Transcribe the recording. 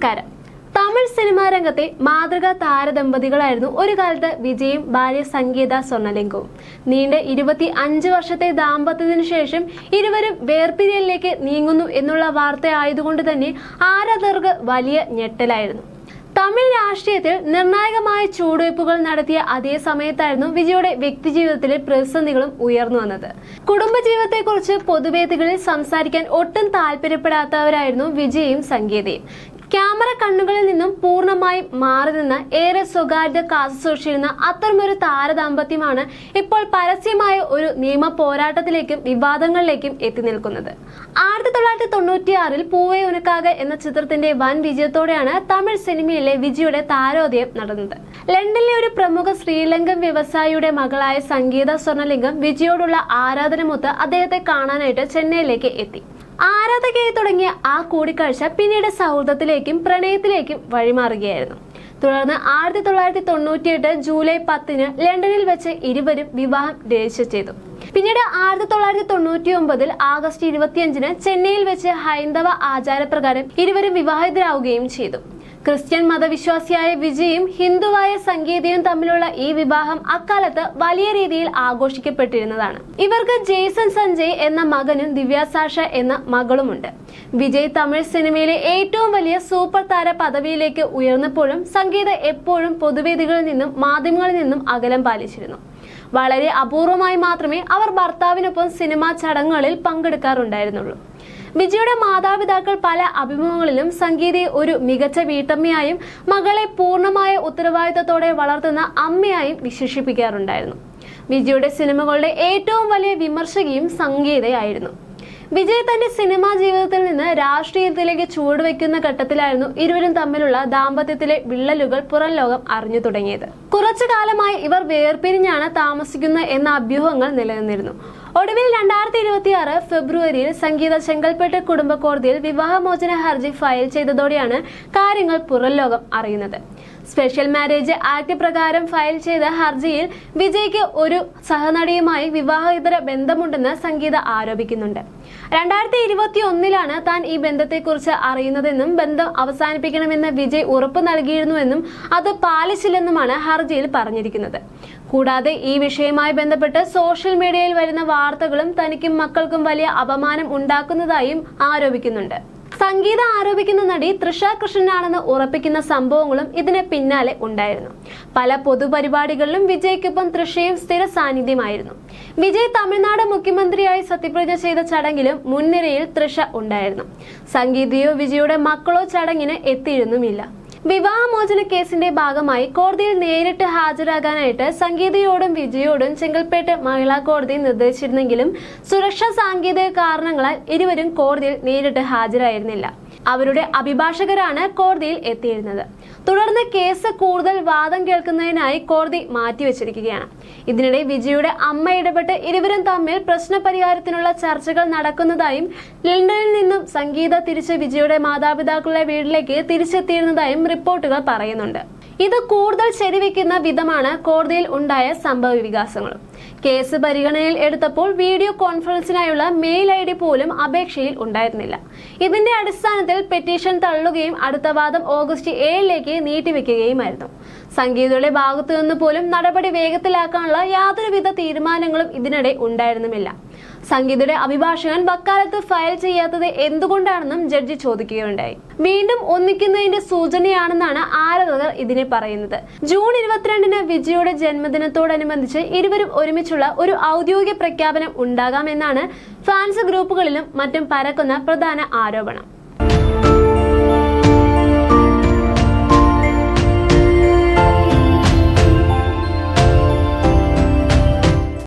നമസ്കാരം. തമിഴ് സിനിമാ രംഗത്തെ മാതൃകാ താരദമ്പതികളായിരുന്നു ഒരു കാലത്ത് വിജയും ഭാര്യ സംഗീത സ്വർണലിംഗവും. നീണ്ട 25 വർഷത്തെ ദാമ്പത്യത്തിനു ശേഷം ഇരുവരും വേർപിരിയലിലേക്ക് നീങ്ങുന്നു എന്നുള്ള വാർത്ത ആയതുകൊണ്ട് തന്നെ ആരാധകർക്ക് വലിയ ഞെട്ടലായിരുന്നു. തമിഴ് രാഷ്ട്രീയത്തിൽ നിർണായകമായ ചുവടുവയ്പ്പുകൾ നടത്തിയ അതേ സമയത്തായിരുന്നു വിജയുടെ വ്യക്തിജീവിതത്തിലെ പ്രതിസന്ധികളും ഉയർന്നു വന്നത്. കുടുംബജീവിതത്തെക്കുറിച്ച് പൊതുവേദികളിൽ സംസാരിക്കാൻ ഒട്ടും താല്പര്യപ്പെടാത്തവരായിരുന്നു വിജയും സംഗീതയും. ക്യാമറ കണ്ണുകളിൽ നിന്നും പൂർണ്ണമായും മാറി നിന്ന് ഏറെ സ്വകാര്യത കാത്തുസൂക്ഷിച്ചിരുന്ന അത്തരമൊരു താരദാമ്പത്യമാണ് ഇപ്പോൾ പരസ്യമായ ഒരു നിയമ പോരാട്ടത്തിലേക്കും വിവാദങ്ങളിലേക്കും എത്തി നിൽക്കുന്നത്. 1996 പൂവേ ഉനക്കാക എന്ന ചിത്രത്തിന്റെ വൻ വിജയത്തോടെയാണ് തമിഴ് സിനിമയിലെ വിജയുടെ താരോദയം നടന്നത്. ലണ്ടനിലെ ഒരു പ്രമുഖ ശ്രീലങ്കൻ വ്യവസായിയുടെ മകളായ സംഗീത സ്വർണലിംഗം വിജയോടുള്ള ആരാധനമൊത്ത് അദ്ദേഹത്തെ കാണാനായിട്ട് ചെന്നൈയിലേക്ക് എത്തി. ആരാധകയായി തുടങ്ങിയ ആ കൂടിക്കാഴ്ച പിന്നീട് സൗഹൃദത്തിലേക്കും പ്രണയത്തിലേക്കും വഴിമാറുകയായിരുന്നു. തുടർന്ന് 1998 ജൂലൈ 10 ലണ്ടനിൽ വെച്ച് ഇരുവരും വിവാഹം രജിസ്റ്റർ ചെയ്തു. പിന്നീട് 1999 ആഗസ്റ്റ് 25 ചെന്നൈയിൽ വെച്ച് ഹൈന്ദവ ആചാരപ്രകാരം ഇരുവരും വിവാഹിതരാവുകയും ചെയ്തു. ക്രിസ്ത്യൻ മതവിശ്വാസിയായ വിജയും ഹിന്ദുവായ സംഗീതയും തമ്മിലുള്ള ഈ വിവാഹം അക്കാലത്ത് വലിയ രീതിയിൽ ആഘോഷിക്കപ്പെട്ടിരുന്നതാണ്. ഇവർക്ക് ജെയ്സൺ സഞ്ജയ് എന്ന മകനും ദിവ്യ സാഷ എന്ന മകളുമുണ്ട്. വിജയ് തമിഴ് സിനിമയിലെ ഏറ്റവും വലിയ സൂപ്പർ താര പദവിയിലേക്ക് ഉയർന്നപ്പോഴും സംഗീത എപ്പോഴും പൊതുവേദികളിൽ നിന്നും മാധ്യമങ്ങളിൽ നിന്നും അകലം പാലിച്ചിരുന്നു. വളരെ അപൂർവമായി മാത്രമേ അവർ ഭർത്താവിനൊപ്പം സിനിമാ ചടങ്ങുകളിൽ പങ്കെടുക്കാറുണ്ടായിരുന്നുള്ളൂ. വിജയുടെ മാതാപിതാക്കൾ പല അഭിമുഖങ്ങളിലും സംഗീതയെ ഒരു മികച്ച വീട്ടമ്മയായും മകളെ പൂർണ്ണമായ ഉത്തരവാദിത്തത്തോടെ വളർത്തുന്ന അമ്മയായും വിശേഷിപ്പിക്കാറുണ്ടായിരുന്നു. വിജയുടെ സിനിമകളുടെ ഏറ്റവും വലിയ വിമർശകയും സംഗീതയായിരുന്നു. വിജയ് തന്റെ സിനിമാ ജീവിതത്തിൽ നിന്ന് രാഷ്ട്രീയത്തിലേക്ക് ചുവടുവെക്കുന്ന ഘട്ടത്തിലായിരുന്നു ഇരുവരും തമ്മിലുള്ള ദാമ്പത്യത്തിലെ വിള്ളലുകൾ പുറം ലോകം അറിഞ്ഞു തുടങ്ങിയത്. കുറച്ചു കാലമായി ഇവർ വേർപിരിഞ്ഞാണ് താമസിക്കുന്നത് എന്ന അഭ്യൂഹങ്ങൾ നിലനിന്നിരുന്നു. ഒടുവിൽ 2026 ഫെബ്രുവരിയിൽ സംഗീത ചെങ്കൽപ്പെട്ട് കുടുംബ കോടതിയിൽ വിവാഹമോചന ഹർജി ഫയൽ ചെയ്തതോടെയാണ് കാര്യങ്ങൾ പുറം ലോകം അറിയുന്നത്. സ്പെഷ്യൽ മാരേജ് ആക്ട് പ്രകാരം ഫയൽ ചെയ്ത ഹർജിയിൽ വിജയ്ക്ക് ഒരു സഹനടിയുമായി വിവാഹേതര ബന്ധമുണ്ടെന്ന് സംഗീത ആരോപിക്കുന്നുണ്ട്. 2021 താൻ ഈ ബന്ധത്തെക്കുറിച്ച് അറിയുന്നതെന്നും ബന്ധം അവസാനിപ്പിക്കണമെന്ന് വിജയ് ഉറപ്പ് നൽകിയിരുന്നുവെന്നും അത് പാലിച്ചില്ലെന്നുമാണ് ഹർജിയിൽ പറഞ്ഞിരിക്കുന്നത്. കൂടാതെ ഈ വിഷയവുമായി ബന്ധപ്പെട്ട് സോഷ്യൽ മീഡിയയിൽ വരുന്ന വാർത്തകളും തനിക്കും മക്കൾക്കും വലിയ അപമാനം ഉണ്ടാക്കുന്നതായും ആരോപിക്കുന്നുണ്ട്. സംഗീത ആരോപിക്കുന്ന നടി തൃഷ കൃഷ്ണനാണെന്ന് ഉറപ്പിക്കുന്ന സംഭവങ്ങളും ഇതിന് പിന്നാലെ ഉണ്ടായിരുന്നു. പല പൊതുപരിപാടികളിലും വിജയ്ക്കൊപ്പം തൃഷയും സ്ഥിര സാന്നിധ്യമായിരുന്നു. വിജയ് തമിഴ്നാട് മുഖ്യമന്ത്രിയായി സത്യപ്രതിജ്ഞ ചെയ്ത ചടങ്ങിലും മുൻനിരയിൽ തൃഷ ഉണ്ടായിരുന്നു. സംഗീതയോ വിജയുടെ മക്കളോ ചടങ്ങിന് എത്തിയിരുന്നുമില്ല. വിവാഹമോചന കേസിന്റെ ഭാഗമായി കോടതിയിൽ നേരിട്ട് ഹാജരാകാനായിട്ട് സംഗീതയോടും വിജയോടും ചെങ്കൽപ്പേട്ട് മഹിളാ കോടതി നിർദ്ദേശിച്ചിരുന്നെങ്കിലും സുരക്ഷാ സാങ്കേതിക കാരണങ്ങളാൽ ഇരുവരും കോടതിയിൽ നേരിട്ട് ഹാജരായിരുന്നില്ല. അവരുടെ അഭിഭാഷകരാണ് കോടതിയിൽ എത്തിയിരുന്നത്. തുടർന്ന് കേസ് കൂടുതൽ വാദം കേൾക്കുന്നതിനായി കോടതി മാറ്റിവെച്ചിരിക്കുകയാണ്. ഇതിനിടെ വിജയുടെ അമ്മ ഇടപെട്ട് ഇരുവരും തമ്മിൽ പ്രശ്നപരിഹാരത്തിനുള്ള ചർച്ചകൾ നടക്കുന്നതായും ലണ്ടനിൽ നിന്നും സംഗീത തിരിച്ച് വിജയുടെ മാതാപിതാക്കളുടെ വീട്ടിലേക്ക് തിരിച്ചെത്തിയിരുന്നതായും റിപ്പോർട്ടുകൾ പറയുന്നുണ്ട്. ഇത് കൂടുതൽ ശരിവെക്കുന്ന വിധമാണ് കോടതിയിൽ ഉണ്ടായ സംഭവ വികാസങ്ങളും. കേസ് പരിഗണനയിൽ എടുത്തപ്പോൾ വീഡിയോ കോൺഫറൻസിനായുള്ള മെയിൽ ID പോലും അപേക്ഷയിൽ ഉണ്ടായിരുന്നില്ല. ഇതിന്റെ അടിസ്ഥാനത്തിൽ പെറ്റീഷൻ തള്ളുകയും അടുത്ത വാദം ഓഗസ്റ്റ് 7 നീട്ടിവെക്കുകയുമായിരുന്നു. സംഗീതയുടെ ഭാഗത്തു നിന്ന് പോലും നടപടി വേഗത്തിലാക്കാനുള്ള യാതൊരുവിധ തീരുമാനങ്ങളും ഇതിനിടെ ഉണ്ടായിരുന്നുമില്ല. സംഗീതയുടെ അഭിഭാഷകൻ വക്കാലത്ത് ഫയൽ ചെയ്യാത്തത് എന്തുകൊണ്ടാണെന്നും ജഡ്ജി ചോദിക്കുകയുണ്ടായി. വീണ്ടും ഒന്നിക്കുന്നതിന്റെ സൂചനയാണെന്നാണ് ആരാധകർ ഇതിനെ പറയുന്നത്. ജൂൺ 22 വിജയുടെ ജന്മദിനത്തോടനുബന്ധിച്ച് ഇരുവരും ഒരുമിച്ചുള്ള ഒരു ഔദ്യോഗിക പ്രഖ്യാപനം ഉണ്ടാകാമെന്നാണ് ഫാൻസ് ഗ്രൂപ്പുകളിലും മറ്റും പരക്കുന്ന പ്രധാന ആരോപണം.